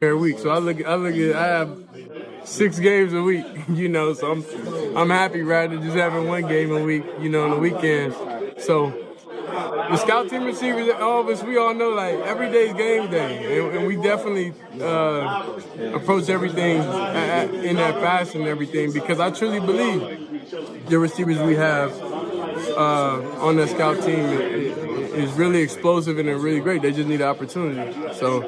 every week. So I have 6 games a week, so I'm happy rather than just having one game a week, on the weekends. So the scout team receivers, all of us, we all know like every day's game day, and we definitely approach everything in that fashion and everything, because I truly believe the receivers we have on the scout team is really explosive and they're really great. They just need an opportunity. So,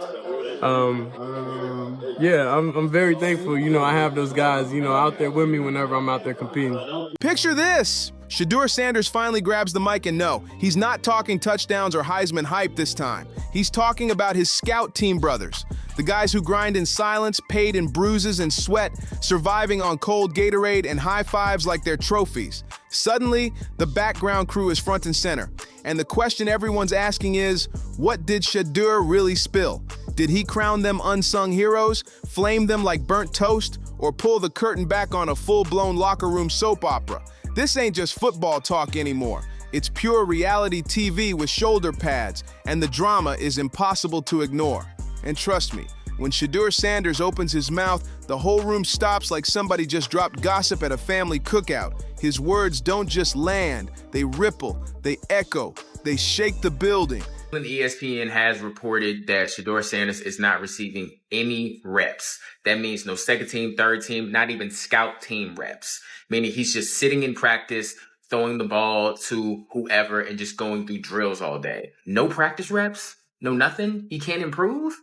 yeah, I'm very thankful. I have those guys, out there with me whenever I'm out there competing. Picture this. Shedeur Sanders finally grabs the mic, and no, he's not talking touchdowns or Heisman hype this time. He's talking about his scout team brothers, the guys who grind in silence, paid in bruises and sweat, surviving on cold Gatorade and high fives like they're trophies. Suddenly, the background crew is front and center, and the question everyone's asking is, what did Shedeur really spill? Did he crown them unsung heroes, flame them like burnt toast, or pull the curtain back on a full-blown locker room soap opera? This ain't just football talk anymore. It's pure reality TV with shoulder pads, and the drama is impossible to ignore. And trust me, when Shedeur Sanders opens his mouth, the whole room stops like somebody just dropped gossip at a family cookout. His words don't just land, they ripple, they echo, they shake the building. ESPN has reported that Shedeur Sanders is not receiving any reps. That means no second team, third team, not even scout team reps. Meaning he's just sitting in practice, throwing the ball to whoever and just going through drills all day. No practice reps? No nothing? He can't improve?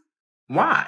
Why?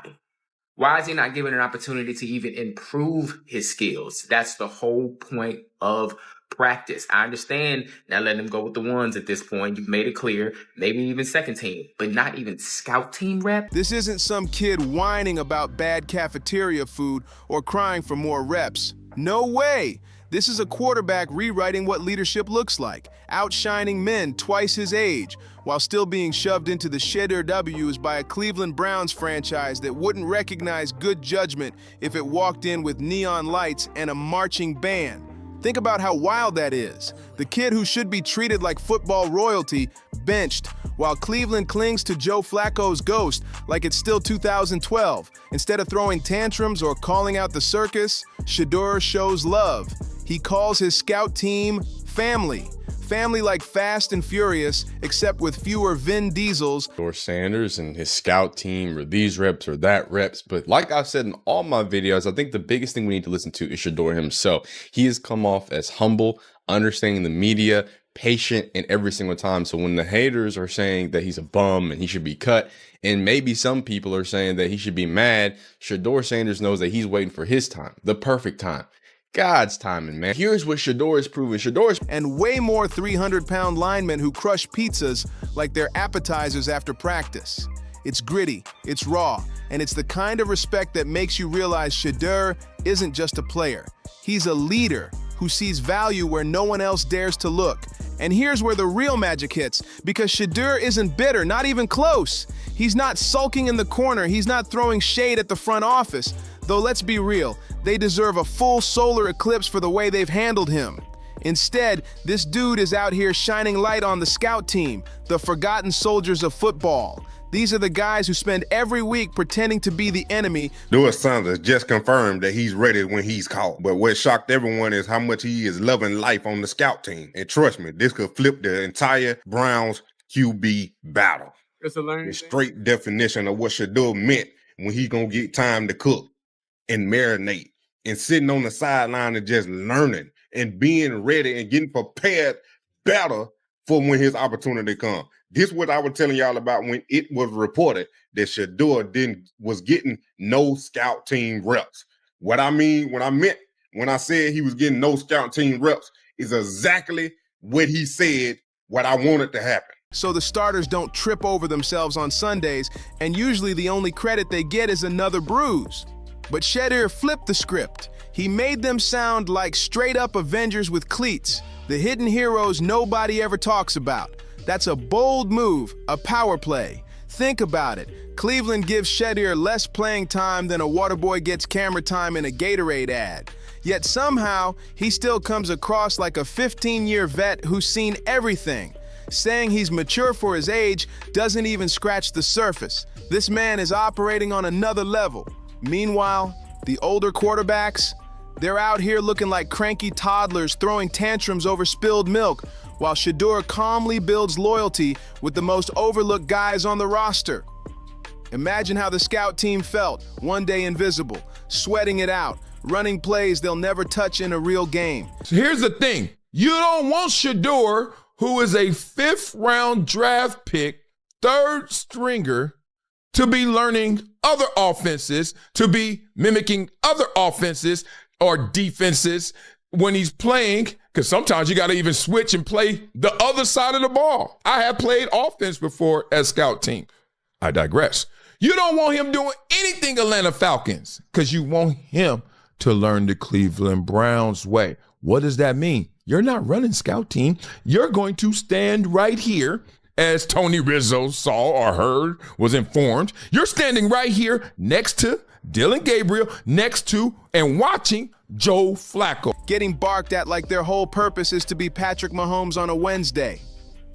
Why is he not given an opportunity to even improve his skills? That's the whole point of practice. I understand now letting him go with the ones at this point. You've made it clear. Maybe even second team, but not even scout team rep. This isn't some kid whining about bad cafeteria food or crying for more reps. No way. This is a quarterback rewriting what leadership looks like, outshining men twice his age, while still being shoved into the Shedeur W's by a Cleveland Browns franchise that wouldn't recognize good judgment if it walked in with neon lights and a marching band. Think about how wild that is. The kid who should be treated like football royalty, benched, while Cleveland clings to Joe Flacco's ghost like it's still 2012. Instead of throwing tantrums or calling out the circus, Shedeur shows love. He calls his scout team family. Family like Fast and Furious, except with fewer Vin Diesels. Shedeur Sanders and his scout team, or these reps or that reps. But like I've said in all my videos, I think the biggest thing we need to listen to is Shedeur himself. He has come off as humble, understanding the media, patient in every single time. So when the haters are saying that he's a bum and he should be cut, and maybe some people are saying that he should be mad, Shedeur Sanders knows that he's waiting for his time, the perfect time. God's timing, man. Here's what Shedeur has proven. And way more 300-pound linemen who crush pizzas like they're appetizers after practice. It's gritty, it's raw, and it's the kind of respect that makes you realize Shedeur isn't just a player. He's a leader who sees value where no one else dares to look. And here's where the real magic hits, because Shedeur isn't bitter, not even close. He's not sulking in the corner, he's not throwing shade at the front office. Though let's be real, they deserve a full solar eclipse for the way they've handled him. Instead, this dude is out here shining light on the scout team, the forgotten soldiers of football. These are the guys who spend every week pretending to be the enemy. Shedeur Sanders just confirmed that he's ready when he's called. But what shocked everyone is how much he is loving life on the scout team. And trust me, this could flip the entire Browns QB battle. It's a learning The straight definition of what Shedeur meant when he gonna get time to cook and marinate and sitting on the sideline and just learning and being ready and getting prepared better for when his opportunity comes. This is what I was telling y'all about when it was reported that Shedeur was getting no scout team reps. What I meant when I said he was getting no scout team reps is exactly what he said, what I wanted to happen. So the starters don't trip over themselves on Sundays, and usually the only credit they get is another bruise. But Shedeur flipped the script. He made them sound like straight-up Avengers with cleats, the hidden heroes nobody ever talks about. That's a bold move, a power play. Think about it. Cleveland gives Shedeur less playing time than a Waterboy gets camera time in a Gatorade ad. Yet somehow, he still comes across like a 15-year vet who's seen everything. Saying he's mature for his age doesn't even scratch the surface. This man is operating on another level. Meanwhile, the older quarterbacks, they're out here looking like cranky toddlers throwing tantrums over spilled milk, while Shedeur calmly builds loyalty with the most overlooked guys on the roster. Imagine how the scout team felt, one day invisible, sweating it out, running plays they'll never touch in a real game. So here's the thing. You don't want Shedeur, who is a 5th-round draft pick, 3rd stringer, to be learning other offenses, to be mimicking other offenses or defenses when he's playing, because sometimes you got to even switch and play the other side of the ball. I have played offense before as scout team. I digress. You don't want him doing anything Atlanta Falcons because you want him to learn the Cleveland Browns way. What does that mean? You're not running scout team. You're going to stand right here, as Tony Rizzo saw or heard, was informed. You're standing right here next to Dylan Gabriel, next to and watching Joe Flacco. Getting barked at like their whole purpose is to be Patrick Mahomes on a Wednesday.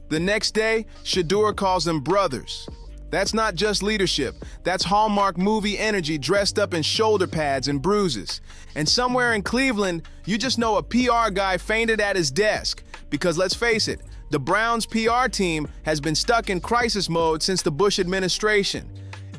The next day, Shedeur calls them brothers. That's not just leadership. That's Hallmark movie energy dressed up in shoulder pads and bruises. And somewhere in Cleveland, you just know a PR guy fainted at his desk. Because let's face it, the Browns PR team has been stuck in crisis mode since the Bush administration.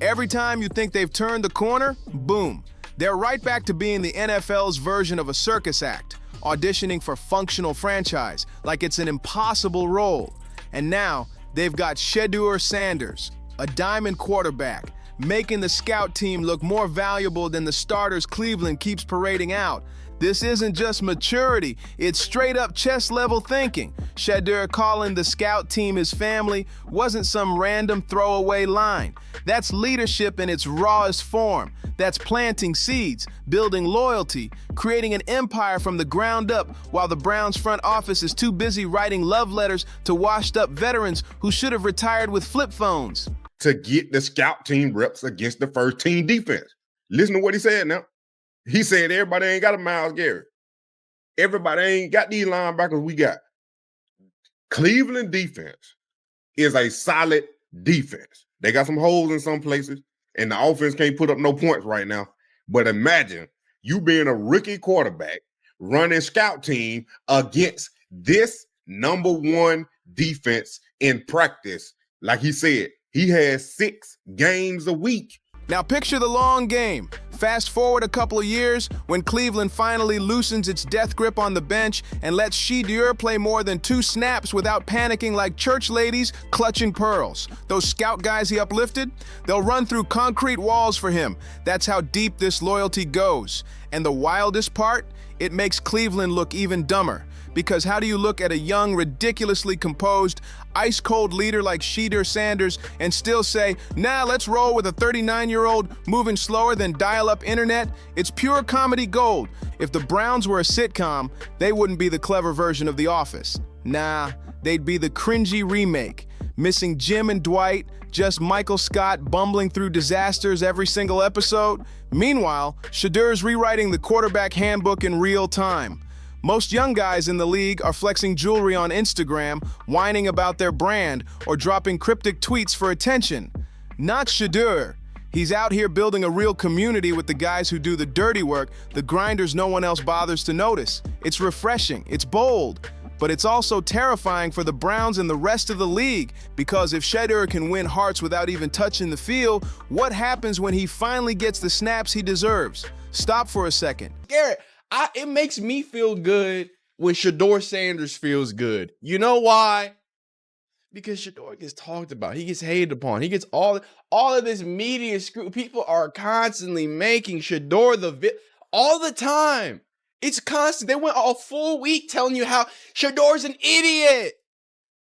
Every time you think they've turned the corner, boom, they're right back to being the NFL's version of a circus act, auditioning for functional franchise like it's an impossible role. And now they've got Shedeur Sanders, a diamond quarterback, making the scout team look more valuable than the starters Cleveland keeps parading out. This isn't just maturity, it's straight up chest level thinking. Shedeur calling the scout team his family wasn't some random throwaway line. That's leadership in its rawest form. That's planting seeds, building loyalty, creating an empire from the ground up, while the Browns front office is too busy writing love letters to washed up veterans who should have retired with flip phones. To get the scout team reps against the first team defense. Listen to what he said now. He said everybody ain't got a Myles Garrett. Everybody ain't got these linebackers we got. Cleveland defense is a solid defense. They got some holes in some places, and the offense can't put up no points right now. But imagine you being a rookie quarterback running scout team against this #1 defense in practice. Like he said, he has 6 games a week. Now picture the long game. Fast forward a couple of years when Cleveland finally loosens its death grip on the bench and lets Shedeur play more than 2 snaps without panicking like church ladies clutching pearls. Those scout guys he uplifted, they'll run through concrete walls for him. That's how deep this loyalty goes. And the wildest part, it makes Cleveland look even dumber. Because how do you look at a young, ridiculously composed, ice-cold leader like Shedeur Sanders and still say, nah, let's roll with a 39-year-old moving slower than dial-up internet? It's pure comedy gold. If the Browns were a sitcom, they wouldn't be the clever version of The Office. Nah, they'd be the cringy remake, missing Jim and Dwight, just Michael Scott bumbling through disasters every single episode. Meanwhile, Shedeur's rewriting the quarterback handbook in real time. Most young guys in the league are flexing jewelry on Instagram, whining about their brand, or dropping cryptic tweets for attention. Not Shedeur. He's out here building a real community with the guys who do the dirty work, the grinders no one else bothers to notice. It's refreshing, it's bold, but it's also terrifying for the Browns and the rest of the league, because if Shedeur can win hearts without even touching the field, what happens when he finally gets the snaps he deserves? Stop for a second. Garrett, it makes me feel good when Shedeur Sanders feels good. You know why? Because Shedeur gets talked about. He gets hated upon. He gets all of this media screw. People are constantly making Shedeur all the time. It's constant. They went a full week telling you how Shedeur's an idiot.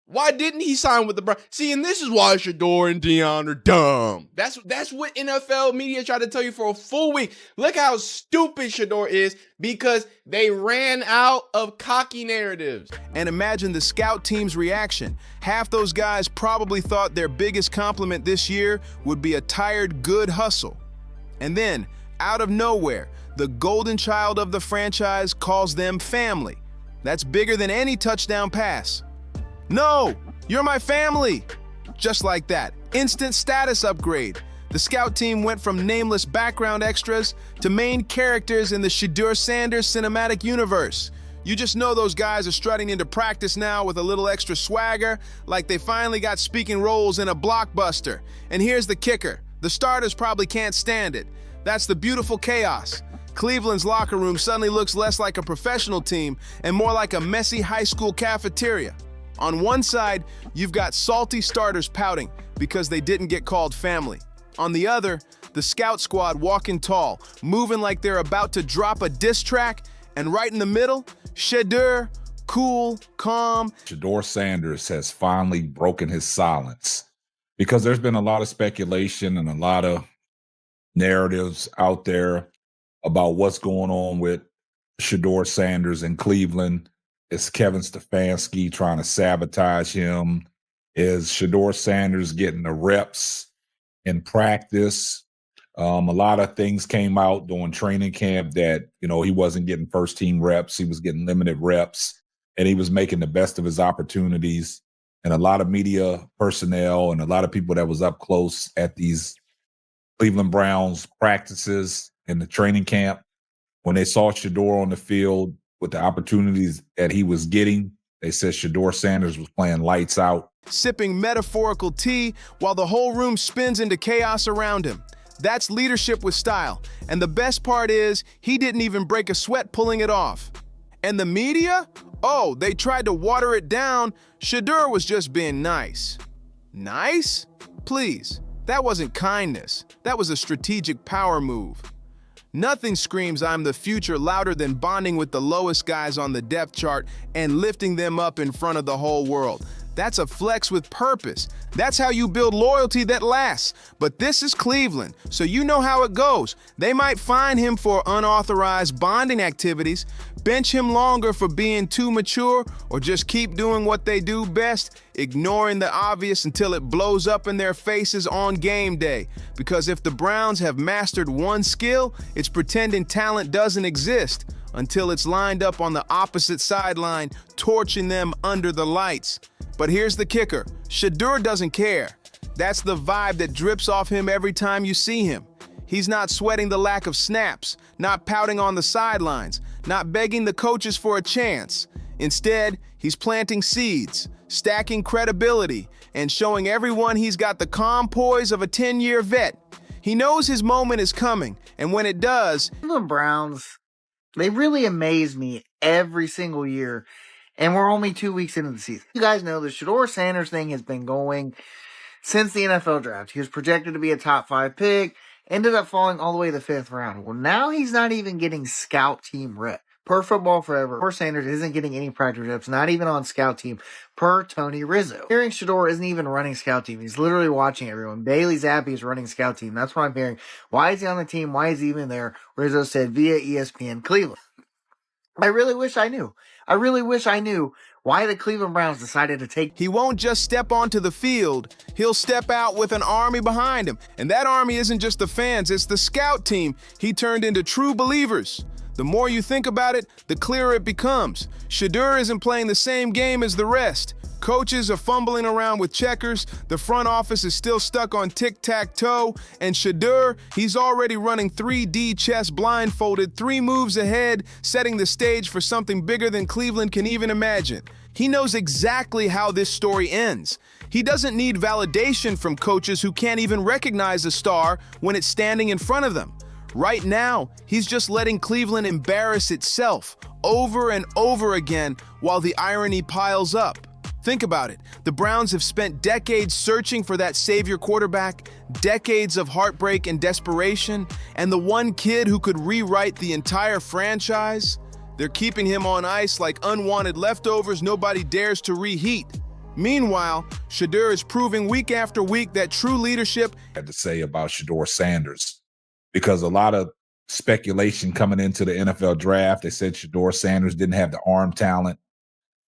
Why didn't he sign with the Browns? See, and this is why Shedeur and Deion are dumb. That's what NFL media tried to tell you for a full week. Look how stupid Shedeur is because they ran out of cocky narratives. And imagine the scout team's reaction. Half those guys probably thought their biggest compliment this year would be a tired, good hustle. And then, out of nowhere, the golden child of the franchise calls them family. That's bigger than any touchdown pass. No, you're my family. Just like that. Instant status upgrade. The scout team went from nameless background extras to main characters in the Shedeur Sanders cinematic universe. You just know those guys are strutting into practice now with a little extra swagger, like they finally got speaking roles in a blockbuster. And here's the kicker. The starters probably can't stand it. That's the beautiful chaos. Cleveland's locker room suddenly looks less like a professional team and more like a messy high school cafeteria. On one side, you've got salty starters pouting because they didn't get called family. On the other, the scout squad walking tall, moving like they're about to drop a diss track, and right in the middle, Shedeur, cool, calm. Shedeur Sanders has finally broken his silence because there's been a lot of speculation and a lot of narratives out there about what's going on with Shedeur Sanders in Cleveland. Is Kevin Stefanski trying to sabotage him? Is Shedeur Sanders getting the reps in practice? A lot of things came out during training camp that, he wasn't getting first team reps. He was getting limited reps and he was making the best of his opportunities. And a lot of media personnel and a lot of people that was up close at these Cleveland Browns practices in the training camp, when they saw Shedeur on the field with the opportunities that he was getting, they said Shedeur Sanders was playing lights out. Sipping metaphorical tea while the whole room spins into chaos around him. That's leadership with style. And the best part is, he didn't even break a sweat pulling it off. And the media? Oh, they tried to water it down. Shedeur was just being nice. Nice? Please. That wasn't kindness. That was a strategic power move. Nothing screams I'm the future louder than bonding with the lowest guys on the depth chart and lifting them up in front of the whole world. That's a flex with purpose. That's how you build loyalty that lasts. But this is Cleveland, so you know how it goes. They might fine him for unauthorized bonding activities, bench him longer for being too mature, or just keep doing what they do best, ignoring the obvious until it blows up in their faces on game day. Because if the Browns have mastered one skill, it's pretending talent doesn't exist until it's lined up on the opposite sideline, torching them under the lights. But here's the kicker. Shedeur doesn't care. That's the vibe that drips off him every time you see him. He's not sweating the lack of snaps, not pouting on the sidelines, not begging the coaches for a chance. Instead, he's planting seeds, stacking credibility, and showing everyone he's got the calm poise of a 10-year vet. He knows his moment is coming, and when it does, The Browns, they really amaze me every single year. And we're only 2 weeks into the season. You guys know the Shedeur Sanders thing has been going since the NFL draft. He was projected to be a top 5 pick, ended up falling all the way to the 5th round. Well, now he's not even getting scout team rep. Per Football Forever, Shedeur Sanders isn't getting any practice reps, not even on scout team, per Tony Rizzo. Hearing Shedeur isn't even running scout team. He's literally watching everyone. Bailey Zappi is running scout team. That's what I'm hearing. Why is he on the team? Why is he even there? Rizzo said via ESPN Cleveland. I really wish I knew. I really wish I knew why the Cleveland Browns decided to take. he won't just step onto the field. He'll step out with an army behind him. And that army isn't just the fans, it's the scout team he turned into true believers. The more you think about it, the clearer it becomes. Shedeur isn't playing the same game as the rest. Coaches are fumbling around with checkers, the front office is still stuck on tic-tac-toe, and Shedeur, he's already running 3D chess blindfolded, 3 moves ahead, setting the stage for something bigger than Cleveland can even imagine. He knows exactly how this story ends. He doesn't need validation from coaches who can't even recognize a star when it's standing in front of them. Right now, he's just letting Cleveland embarrass itself over and over again while the irony piles up. Think about it. The Browns have spent decades searching for that savior quarterback, decades of heartbreak and desperation, and the one kid who could rewrite the entire franchise. They're keeping him on ice like unwanted leftovers nobody dares to reheat. Meanwhile, Shedeur is proving week after week that true leadership Had to say about Shedeur Sanders, because a lot of speculation coming into the NFL draft, they said Shedeur Sanders didn't have the arm talent,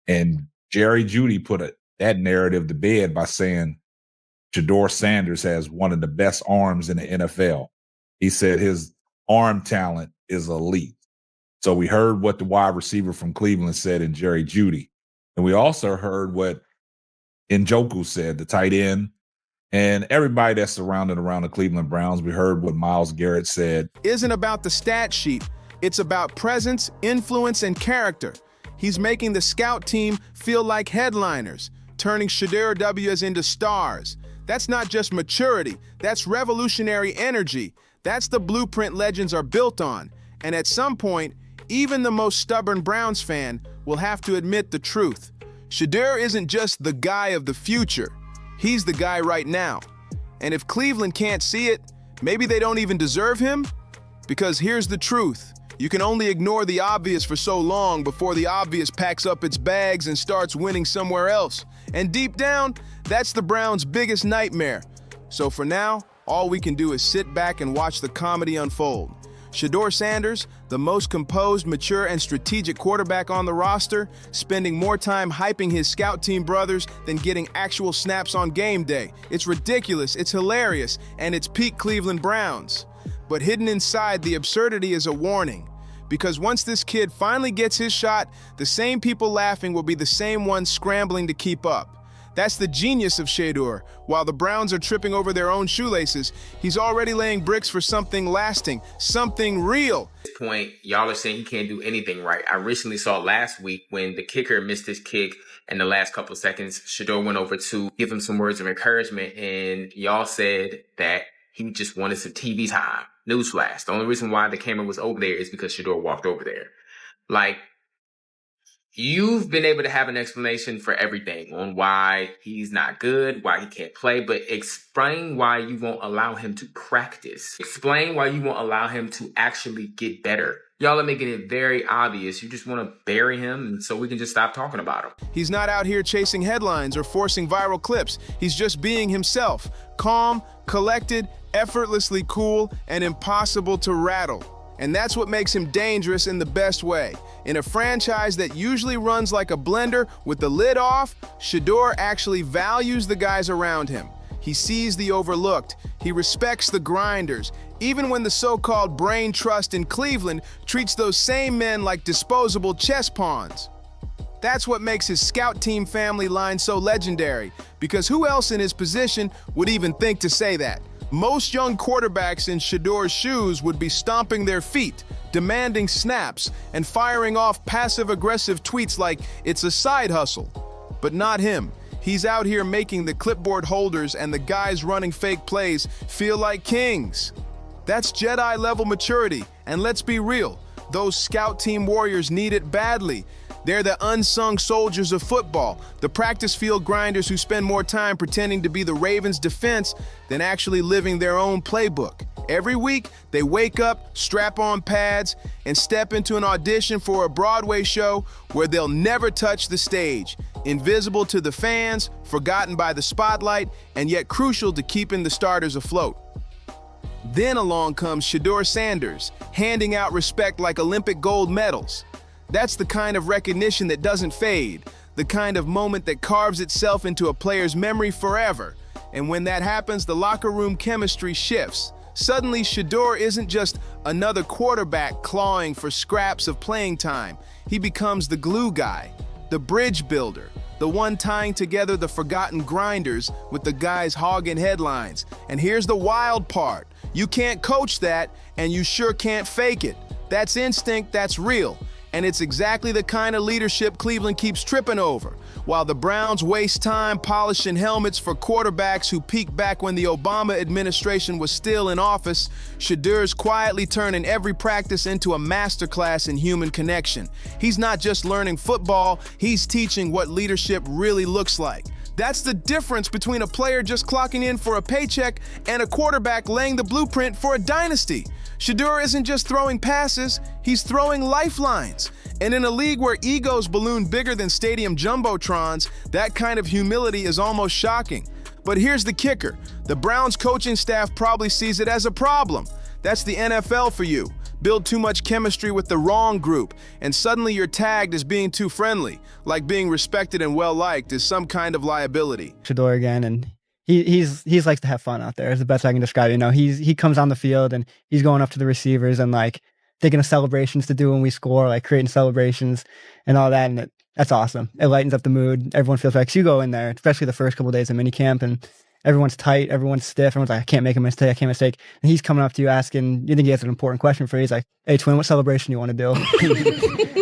and Jerry Jeudy put that narrative to bed by saying Shedeur Sanders has one of the best arms in the NFL. He said his arm talent is elite. So we heard what the wide receiver from Cleveland said in Jerry Jeudy. And we also heard what Njoku said, the tight end, And everybody that's surrounded around the Cleveland Browns, we heard what Myles Garrett said. Isn't about the stat sheet. It's about presence, influence, and character. He's making the scout team feel like headliners, turning Shedeur W's into stars. That's not just maturity, that's revolutionary energy. That's the blueprint legends are built on. And at some point, even the most stubborn Browns fan will have to admit the truth. Shedeur isn't just the guy of the future. He's the guy right now. And if Cleveland can't see it, maybe they don't even deserve him? Because here's the truth. You can only ignore the obvious for so long before the obvious packs up its bags and starts winning somewhere else. And deep down, that's the Browns' biggest nightmare. So for now, all we can do is sit back and watch the comedy unfold. Shedeur Sanders, the most composed, mature, and strategic quarterback on the roster, spending more time hyping his scout team brothers than getting actual snaps on game day. It's ridiculous, it's hilarious, and it's peak Cleveland Browns. But hidden inside the absurdity is a warning. Because once this kid finally gets his shot, the same people laughing will be the same ones scrambling to keep up. That's the genius of Shedeur. While the Browns are tripping over their own shoelaces, he's already laying bricks for something lasting, something real. At this point, y'all are saying he can't do anything right. I recently saw last week when the kicker missed his kick in the last couple of seconds, Shedeur went over to give him some words of encouragement, and y'all said that he just wanted some TV time. Newsflash. The only reason why the camera was over there is because Shedeur walked over there. Like, you've been able to have an explanation for everything on why he's not good, why he can't play, but explain why you won't allow him to practice. Explain why you won't allow him to actually get better. Y'all are making it very obvious. You just want to bury him so we can just stop talking about him. He's not out here chasing headlines or forcing viral clips. He's just being himself. Calm, collected, effortlessly cool, and impossible to rattle. And that's what makes him dangerous in the best way. In a franchise that usually runs like a blender with the lid off, Shedeur actually values the guys around him. He sees the overlooked. He respects the grinders, even when the so-called brain trust in Cleveland treats those same men like disposable chess pawns. That's what makes his scout team family line so legendary, because who else in his position would even think to say that? Most young quarterbacks in Shedeur's shoes would be stomping their feet, demanding snaps, and firing off passive-aggressive tweets like it's a side hustle. But not him. He's out here making the clipboard holders and the guys running fake plays feel like kings. That's Jedi-level maturity, and let's be real, those scout team warriors need it badly. They're the unsung soldiers of football, the practice field grinders who spend more time pretending to be the Ravens' defense than actually living their own playbook. Every week, they wake up, strap on pads, and step into an audition for a Broadway show where they'll never touch the stage, invisible to the fans, forgotten by the spotlight, and yet crucial to keeping the starters afloat. Then along comes Shedeur Sanders, handing out respect like Olympic gold medals. That's the kind of recognition that doesn't fade, the kind of moment that carves itself into a player's memory forever. And when that happens, the locker room chemistry shifts. Suddenly, Shedeur isn't just another quarterback clawing for scraps of playing time. He becomes the glue guy, the bridge builder, the one tying together the forgotten grinders with the guys hogging headlines. And here's the wild part. You can't coach that, and you sure can't fake it. That's instinct, that's real. And it's exactly the kind of leadership Cleveland keeps tripping over. While the Browns waste time polishing helmets for quarterbacks who peaked back when the Obama administration was still in office, Shedeur's quietly turning every practice into a masterclass in human connection. He's not just learning football, he's teaching what leadership really looks like. That's the difference between a player just clocking in for a paycheck and a quarterback laying the blueprint for a dynasty. Shedeur isn't just throwing passes, he's throwing lifelines. And in a league where egos balloon bigger than stadium jumbotrons, that kind of humility is almost shocking. But here's the kicker. The Browns coaching staff probably sees it as a problem. That's the NFL for you. Build too much chemistry with the wrong group, and suddenly you're tagged as being too friendly, like being respected and well-liked is some kind of liability. Shedeur again, and he's likes to have fun out there is the best I can describe it. You know, he comes on the field and he's going up to the receivers and like thinking of celebrations to do when we score, like creating celebrations and all that, and that's awesome. It lightens up the mood. Everyone feels like, 'cause you go in there, especially the first couple of days of minicamp, and everyone's tight, everyone's stiff, everyone's like, I can't make a mistake, I can't mistake. And he's coming up to you asking, you think he has an important question for you? He's like, hey, twin, what celebration you want to do?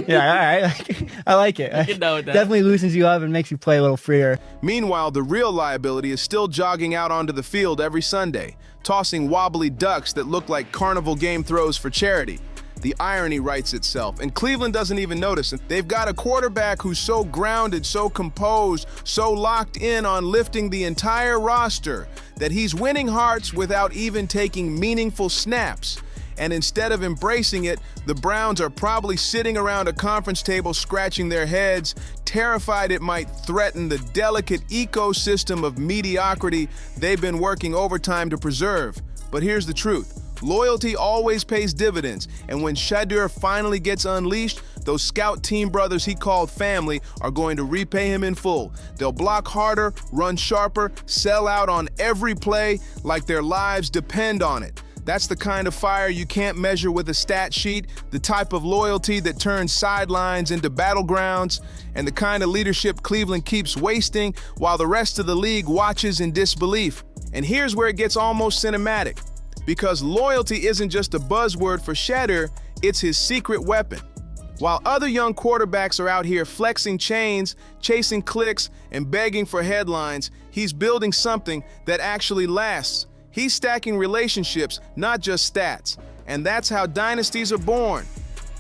Yeah, all right. Like, I like it. You know that. Definitely loosens you up and makes you play a little freer. Meanwhile, the real liability is still jogging out onto the field every Sunday, tossing wobbly ducks that look like carnival game throws for charity. The irony writes itself, and Cleveland doesn't even notice. They've got a quarterback who's so grounded, so composed, so locked in on lifting the entire roster that he's winning hearts without even taking meaningful snaps. And instead of embracing it, the Browns are probably sitting around a conference table scratching their heads, terrified it might threaten the delicate ecosystem of mediocrity they've been working overtime to preserve. But here's the truth. Loyalty always pays dividends, and when Shedeur finally gets unleashed, those scout team brothers he called family are going to repay him in full. They'll block harder, run sharper, sell out on every play like their lives depend on it. That's the kind of fire you can't measure with a stat sheet, the type of loyalty that turns sidelines into battlegrounds, and the kind of leadership Cleveland keeps wasting while the rest of the league watches in disbelief. And here's where it gets almost cinematic. Because loyalty isn't just a buzzword for Shedeur, it's his secret weapon. While other young quarterbacks are out here flexing chains, chasing clicks, and begging for headlines, he's building something that actually lasts. He's stacking relationships, not just stats. And that's how dynasties are born.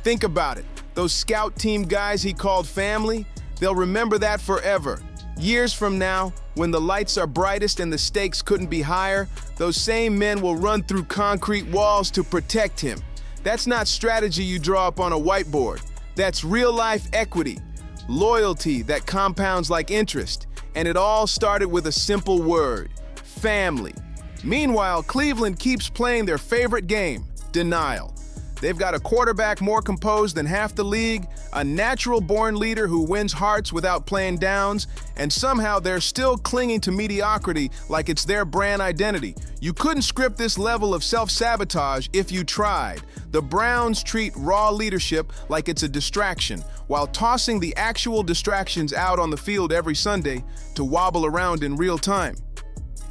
Think about it. Those scout team guys he called family, they'll remember that forever. Years from now, when the lights are brightest and the stakes couldn't be higher, those same men will run through concrete walls to protect him. That's not strategy you draw up on a whiteboard. That's real-life equity, loyalty that compounds like interest. And it all started with a simple word: family. Meanwhile, Cleveland keeps playing their favorite game, denial. They've got a quarterback more composed than half the league, a natural-born leader who wins hearts without playing downs, and somehow they're still clinging to mediocrity like it's their brand identity. You couldn't script this level of self-sabotage if you tried. The Browns treat raw leadership like it's a distraction, while tossing the actual distractions out on the field every Sunday to wobble around in real time.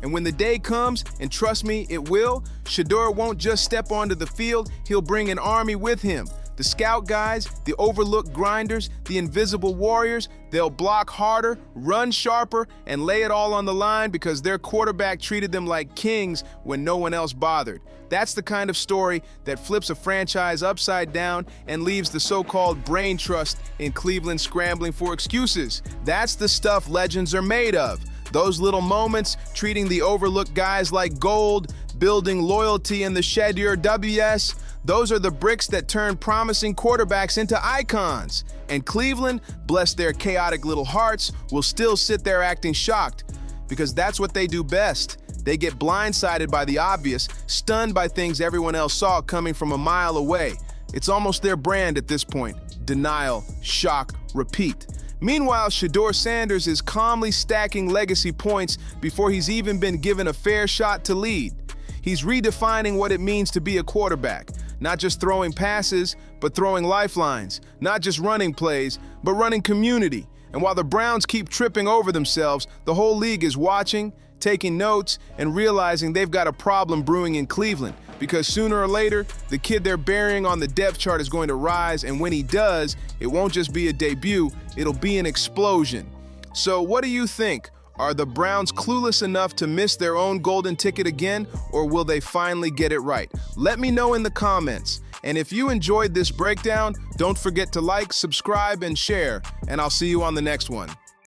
And when the day comes, and trust me, it will, Shedeur won't just step onto the field, he'll bring an army with him. The scout guys, the overlooked grinders, the invisible warriors, they'll block harder, run sharper, and lay it all on the line because their quarterback treated them like kings when no one else bothered. That's the kind of story that flips a franchise upside down and leaves the so-called brain trust in Cleveland scrambling for excuses. That's the stuff legends are made of. Those little moments, treating the overlooked guys like gold, building loyalty in the Shedeur WS, those are the bricks that turn promising quarterbacks into icons. And Cleveland, bless their chaotic little hearts, will still sit there acting shocked, because that's what they do best. They get blindsided by the obvious, stunned by things everyone else saw coming from a mile away. It's almost their brand at this point: denial, shock, repeat. Meanwhile, Shedeur Sanders is calmly stacking legacy points before he's even been given a fair shot to lead. He's redefining what it means to be a quarterback, not just throwing passes, but throwing lifelines, not just running plays, but running community. And while the Browns keep tripping over themselves, the whole league is watching, taking notes, and realizing they've got a problem brewing in Cleveland. Because sooner or later, the kid they're burying on the depth chart is going to rise, and when he does, it won't just be a debut, it'll be an explosion. So what do you think? Are the Browns clueless enough to miss their own golden ticket again, or will they finally get it right? Let me know in the comments. And if you enjoyed this breakdown, don't forget to like, subscribe, and share, and I'll see you on the next one.